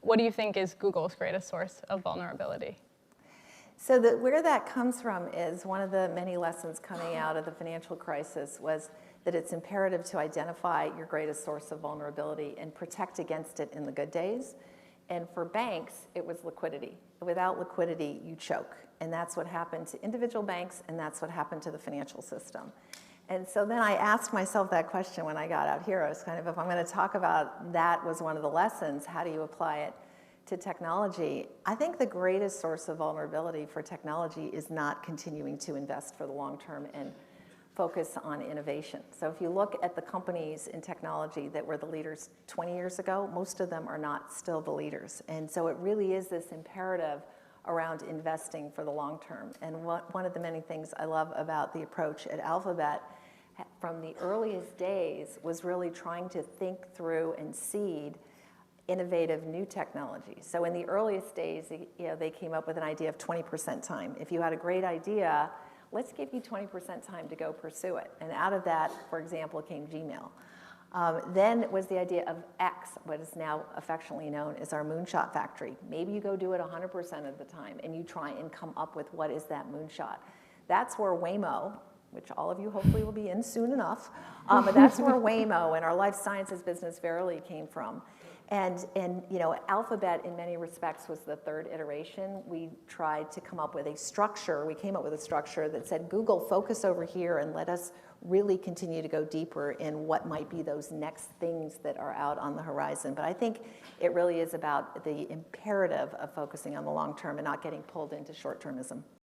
what do you think is Google's greatest source of vulnerability? So where that comes from is one of the many lessons coming out of the financial crisis was that it's imperative to identify your greatest source of vulnerability and protect against it in the good days. And for banks, it was liquidity. Without liquidity, you choke. And that's what happened to individual banks, and that's what happened to the financial system. And so then I asked myself that question when I got out here. I was kind of, if I'm going to talk about that was one of the lessons, how do you apply it to technology? I think the greatest source of vulnerability for technology is not continuing to invest for the long term and focus on innovation. So if you look at the companies in technology that were the leaders 20 years ago, most of them are not still the leaders. And so it really is this imperative around investing for the long term. And one of the many things I love about the approach at Alphabet from the earliest days was really trying to think through and seed innovative new technology. So in the earliest days, they came up with an idea of 20% time. If you had a great idea, let's give you 20% time to go pursue it. And out of that, for example, came Gmail. Then was the idea of X, what is now affectionately known as our moonshot factory. Maybe you go do it 100% of the time and you try and come up with what is that moonshot. That's where Waymo, which all of you hopefully will be in soon enough, but that's where Waymo and our life sciences business Verily came from. And Alphabet in many respects was the third iteration. We tried to come up with a structure. We came up with a structure that said, Google, focus over here and let us really continue to go deeper in what might be those next things that are out on the horizon. But I think it really is about the imperative of focusing on the long term and not getting pulled into short-termism.